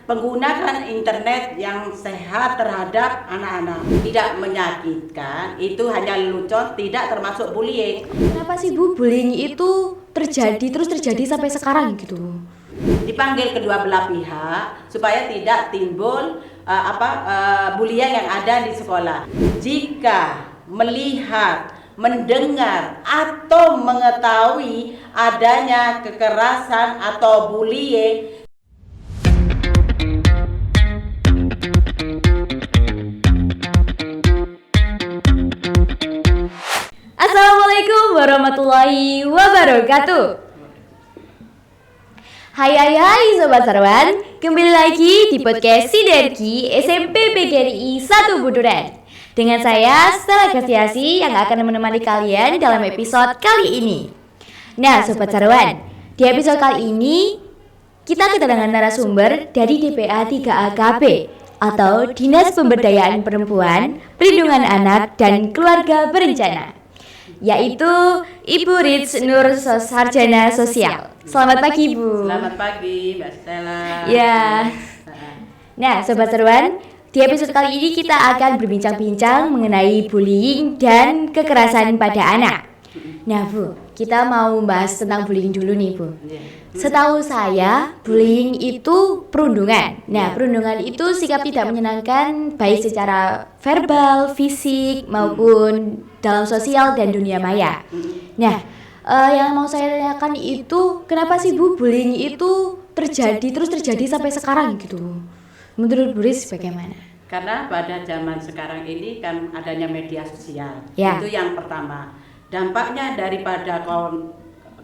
penggunaan internet yang sehat terhadap anak-anak, tidak menyakitkan, itu hanya lelucon, tidak termasuk bullying. Kenapa sih Bu bullying itu terus terjadi sampai sekarang gitu? Dipanggil kedua belah pihak supaya tidak timbul bullying yang ada di sekolah. Jika melihat, mendengar atau mengetahui adanya kekerasan atau bullying, Assalamualaikum warahmatullahi wabarakatuh. Hai Sobat Sarwan, kembali lagi di podcast Sinergi SMP PGRI 1 Buduran. Dengan saya Stella Gastiasi yang akan menemani kalian dalam episode kali ini. Nah Sobat Sarwan, di episode kali ini kita kedatangan narasumber dari DPA 3AKP atau Dinas Pemberdayaan Perempuan, Perlindungan Anak dan Keluarga Berencana, yaitu Ibu Rich Nur Sarjana Sosial. Selamat pagi Bu. Selamat pagi Mbak Stella. Ya. Nah Sobat Seruan, di episode kali ini kita akan berbincang-bincang mengenai bullying dan kekerasan pada anak. Nah Bu, kita mau bahas tentang bullying dulu nih Bu. Setahu saya, bullying itu perundungan. Nah, perundungan itu sikap tidak menyenangkan baik secara verbal, fisik maupun dalam sosial dan dunia maya. Nah, yang mau saya tanyakan itu kenapa sih Bu bullying itu terus terjadi sampai sekarang gitu? Menurut Bu Riz bagaimana? Karena pada zaman sekarang ini kan adanya media sosial. Ya. Itu yang pertama. Dampaknya daripada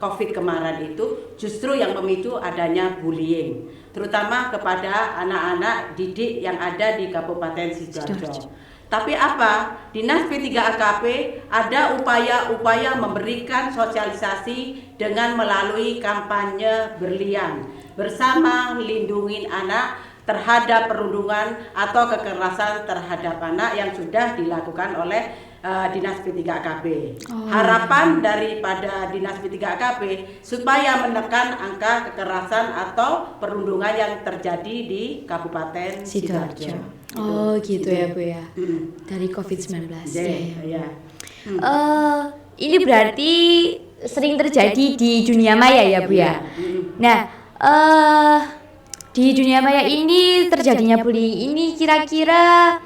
COVID kemarin itu justru yang memicu adanya bullying, terutama kepada anak-anak didik yang ada di Kabupaten Sidoarjo. Tapi apa? Dinas P3AKP ada upaya-upaya memberikan sosialisasi dengan melalui kampanye berlian bersama lindungi anak terhadap perundungan atau kekerasan terhadap anak yang sudah dilakukan oleh Dinas P3AKP. Harapan daripada Dinas P3AKP supaya menekan angka kekerasan atau perundungan yang terjadi di Kabupaten Sidoarjo. Oh gitu ya Bu ya. Dari COVID-19. Ya. Ini berarti sering terjadi di dunia maya ya Bu ya. Nah, di dunia maya ini terjadinya bullying ini kira-kira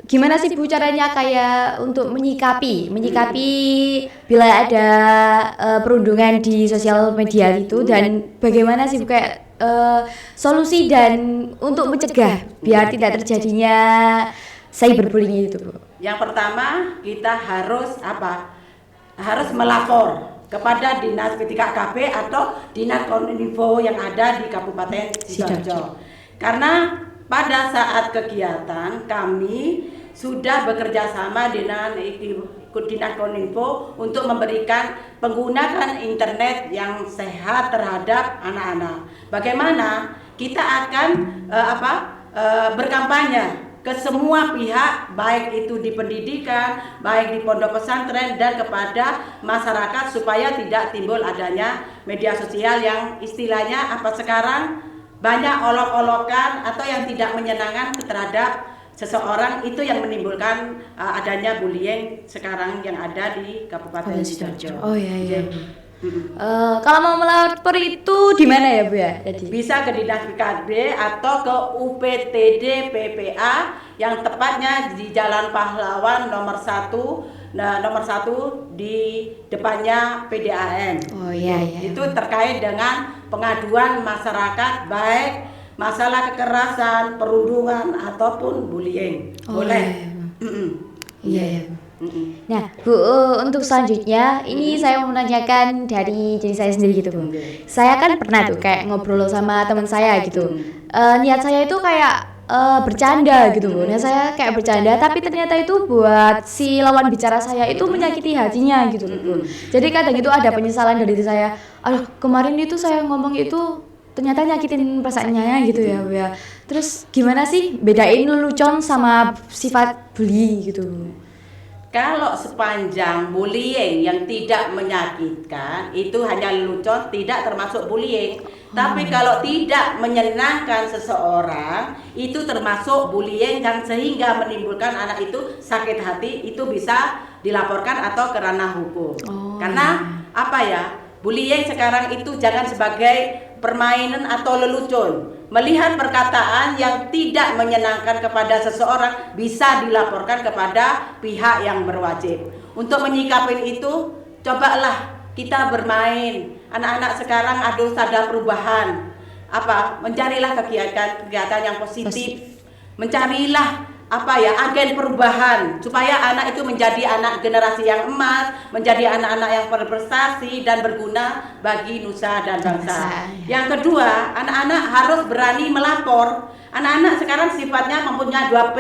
gimana sih Bu caranya kayak untuk menyikapi bila ada perundungan di sosial media itu, dan bagaimana sih Bu kayak solusi dan untuk mencegah biar tidak terjadinya cyberbullying itu Bu? Yang pertama kita harus harus melapor kepada Dinas P3AKP atau Dinas Kominfo yang ada di Kabupaten Sidoarjo. Karena pada saat kegiatan kami sudah bekerja sama dengan Dinas Kominfo untuk memberikan penggunaan internet yang sehat terhadap anak-anak. Bagaimana kita akan berkampanye ke semua pihak, baik itu di pendidikan, baik di pondok pesantren dan kepada masyarakat supaya tidak timbul adanya media sosial yang istilahnya sekarang banyak olok-olokan atau yang tidak menyenangkan terhadap seseorang, itu yang menimbulkan adanya bullying sekarang yang ada di Kabupaten Sidoarjo. Oh iya. Kalau mau melapor itu di mana ya Bu ya? Bisa ke Dinas PKB atau ke UPTD PPA yang tepatnya di Jalan Pahlawan nomor 1 di depannya PDAM. Oh iya. Itu terkait dengan pengaduan masyarakat baik masalah kekerasan, perundungan ataupun bullying. Boleh. Iya. Nah Bu, untuk selanjutnya ini saya mau menanyakan dari diri saya sendiri gitu Bu. Saya kan pernah tuh kayak ngobrol sama teman saya gitu. Niat saya itu kayak bercanda gitu Bu. Nah saya kayak bercanda tapi ternyata itu buat si lawan bicara saya itu menyakiti hatinya gitu Bu. Jadi kadang itu ada penyesalan dari diri saya. Kemarin itu saya ngomong itu ternyata nyakitin perasaannya gitu ya Bu ya. Terus gimana sih bedain lelucon sama sifat bully gitu? Kalau sepanjang bullying yang tidak menyakitkan itu hanya lelucon, tidak termasuk bullying. Tapi kalau tidak menyenangkan seseorang itu termasuk bullying dan sehingga menimbulkan anak itu sakit hati, itu bisa dilaporkan atau ke ranah hukum. Karena apa ya? Bullying sekarang itu jangan sebagai permainan atau lelucon. Melihat perkataan yang tidak menyenangkan kepada seseorang bisa dilaporkan kepada pihak yang berwajib. Untuk menyikapi itu, cobalah kita bermain. Anak-anak sekarang ada perubahan. Mencarilah kegiatan yang positif. Mencarilah agen perubahan supaya anak itu menjadi anak generasi yang emas, menjadi anak-anak yang berprestasi dan berguna bagi nusa dan bangsa. Yang kedua, anak-anak harus berani melapor. Anak-anak sekarang sifatnya mempunyai 2P,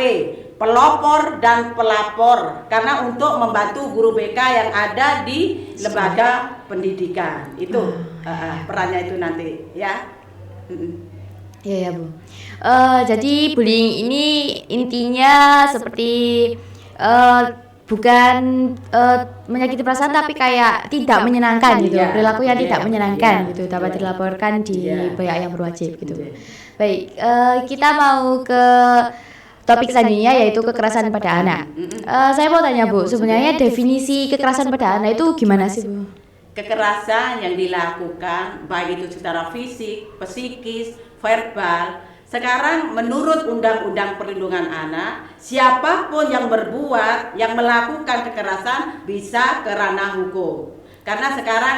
pelopor dan pelapor, karena untuk membantu guru BK yang ada di lembaga pendidikan. Itu perannya itu nanti ya. Iya ya Bu. Jadi bullying ini intinya seperti bukan menyakiti perasaan tapi kayak tidak menyenangkan gitu, perilaku yang tidak menyenangkan gitu dapat dilaporkan di pihak yang berwajib gitu. Baik, kita mau ke topik selanjutnya yaitu kekerasan pada anak. Saya mau tanya Bu, sebenarnya definisi kekerasan pada anak itu gimana sih Bu? Kekerasan yang dilakukan baik itu secara fisik, psikis, verbal. Sekarang menurut Undang-Undang Perlindungan Anak, siapapun yang berbuat, yang melakukan kekerasan bisa ke ranah hukum. Karena sekarang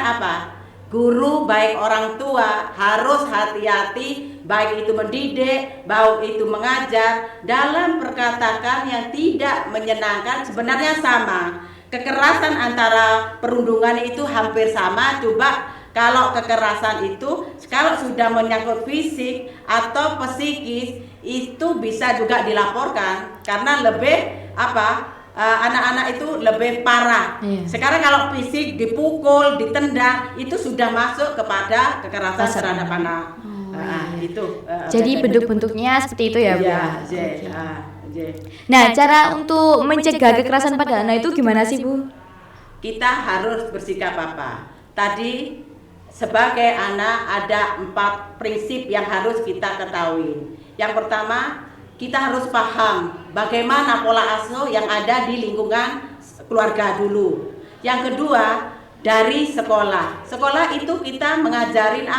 guru baik orang tua harus hati-hati, baik itu mendidik, baik itu mengajar, dalam perkataan yang tidak menyenangkan. Sebenarnya sama, kekerasan antara perundungan itu hampir sama. Coba kalau kekerasan itu, kalau sudah menyangkut fisik atau psikis, itu bisa juga dilaporkan karena lebih anak-anak itu lebih parah. Sekarang kalau fisik dipukul, ditendang, itu sudah masuk kepada kekerasan terhadap anak. Itu. Jadi bentuk-bentuknya seperti itu ya, Bu. Iya. Nah, cara untuk mencegah kekerasan pada anak itu gimana sih, Bu? Kita harus bersikap Tadi sebagai anak ada 4 prinsip yang harus kita ketahui. Yang pertama, kita harus paham bagaimana pola asuh yang ada di lingkungan keluarga dulu. Yang kedua, dari sekolah. Sekolah itu kita mengajarin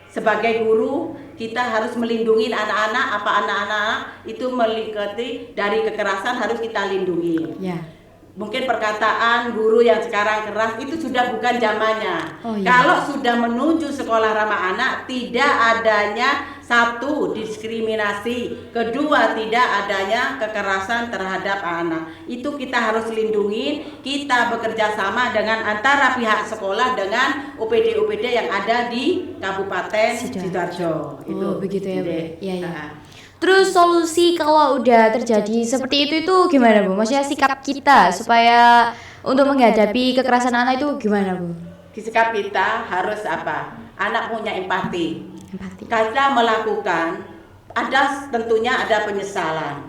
Sebagai guru, kita harus melindungi anak-anak, anak-anak itu meliputi dari kekerasan harus kita lindungi. Mungkin perkataan guru yang sekarang keras itu sudah bukan zamannya. Kalau sudah menuju sekolah ramah anak, tidak adanya satu diskriminasi, kedua tidak adanya kekerasan terhadap anak. Itu kita harus lindungi. Kita bekerja sama dengan antara pihak sekolah dengan OPD-OPD yang ada di Kabupaten Sidoarjo. Itu begitu ya, Bu. Iya. Terus solusi kalau udah terjadi seperti itu gimana, Bu? Maksudnya sikap kita supaya untuk menghadapi kekerasan anak itu gimana, Bu? Sikap kita harus Anak punya empati. Kita melakukan, tentunya ada penyesalan.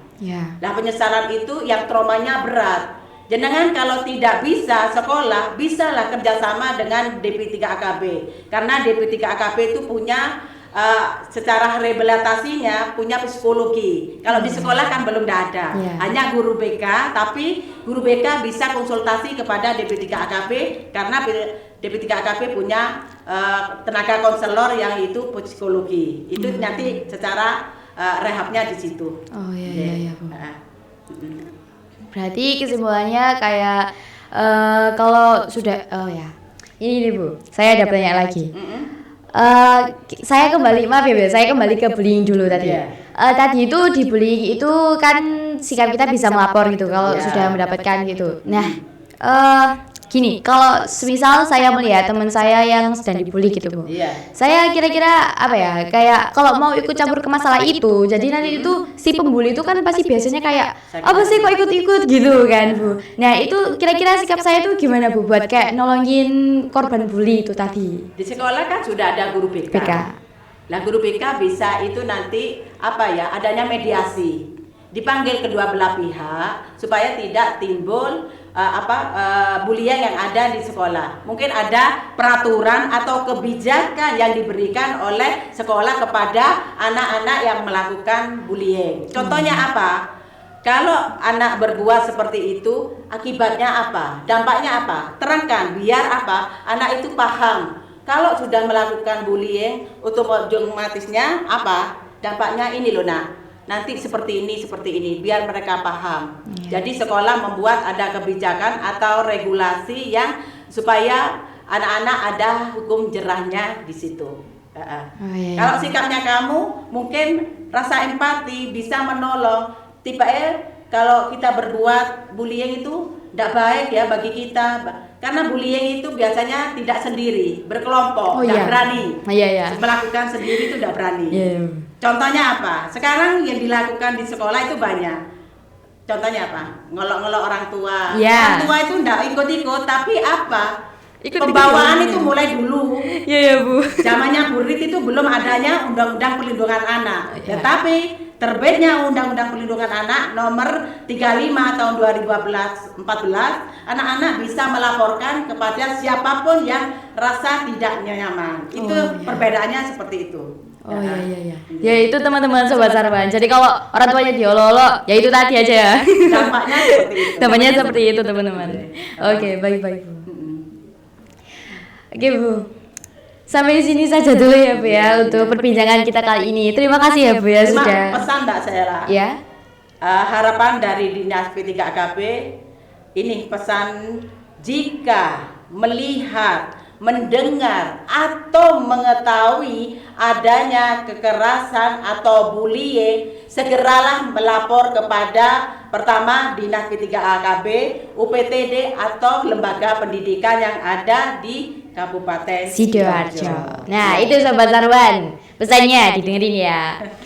Nah, penyesalan itu yang traumanya berat. Jenengan kalau tidak bisa sekolah, bisalah kerjasama dengan DP3AKB. Karena DP3AKB itu punya secara rehabilitasinya punya psikologi. Kalau di sekolah kan belum ada, hanya guru BK. Tapi guru BK bisa konsultasi kepada DP3AKB karena DP3AKB punya tenaga konselor yang itu psikologi. Itu nanti secara rehabnya di situ. Iya, Bu. Berarti kesimpulannya kayak kalau sudah ini nih, Bu. Saya ada pertanyaan lagi. Saya kembali ke bullying dulu tadi. Tadi itu di bullying itu kan sikap kita bisa melapor gitu kalau sudah mendapatkan gitu. Nah, gini, kalau semisal saya melihat teman saya yang sedang dibully gitu, Bu. Saya kira-kira kayak kalau mau ikut campur ke masalah itu, jadi nanti itu si pembuli itu kan pasti biasanya kayak apa sih kok ikut-ikut gitu kan, Bu. Nah, itu kira-kira sikap saya itu gimana, Bu, buat kayak nolongin korban bully itu tadi. Di sekolah kan sudah ada guru BK. Nah, guru BK bisa itu nanti adanya mediasi. dipanggil kedua belah pihak supaya tidak timbul bullying yang ada di sekolah. Mungkin ada peraturan atau kebijakan yang diberikan oleh sekolah kepada anak-anak yang melakukan bullying. Contohnya apa? Kalau anak berbuat seperti itu, akibatnya apa? Dampaknya apa? Terangkan biar apa? Anak itu paham. Kalau sudah melakukan bullying, otomatisnya apa? Dampaknya ini loh nak. Nanti seperti ini, biar mereka paham. Jadi sekolah membuat ada kebijakan atau regulasi yang supaya anak-anak ada hukum jerahnya di situ. Kalau sikapnya kamu mungkin rasa empati bisa menolong. Kalau kita berbuat bullying itu tidak baik ya bagi kita, karena bullying itu biasanya tidak sendiri, berkelompok, tidak berani. Melakukan sendiri itu tidak berani. Contohnya apa? Sekarang yang dilakukan di sekolah itu banyak. Contohnya apa? Ngolok-ngolok orang tua. Orang tua itu tidak ikut-ikut, tapi apa? Pembawaan itu mulai dulu. Bu. Zamannya Bu Rit itu belum adanya Undang-Undang Perlindungan Anak. Tetapi terbitnya Undang-Undang Perlindungan Anak nomor 35 tahun 2014, anak-anak bisa melaporkan kepada siapapun yang rasa tidak nyaman. Itu perbedaannya seperti itu. Ya itu teman-teman Sobat Sarwan. Jadi kalau orang tuanya diolok-olok, ya itu tadi aja ya. Dampaknya seperti itu. Dampaknya seperti itu teman-teman. Oke, baik-baik Bu. Oke Bu. Sampai di sini saja dulu ya Bu ya untuk perbincangan kita kali ini. Terima kasih ya Bu ya sudah. Pesan Mbak Sela. Ya. Harapan dari Dinas P3KB ini pesan, jika melihat, mendengar atau mengetahui adanya kekerasan atau bullying, segeralah melapor kepada pertama Dinas P3KB, UPTD atau lembaga pendidikan yang ada di Kabupaten Sidoarjo. Nah, itu Sobat Sarwan. Pesannya didengerin ya.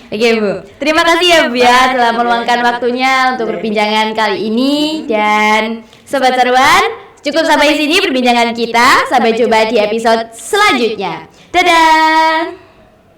Oke Bu. Terima kasih ya Bu ya telah meluangkan waktunya untuk perbincangan kali ini, dan Sobat Sarwan, cukup sampai sini perbincangan kita. Sampai jumpa di episode selanjutnya. Dadah.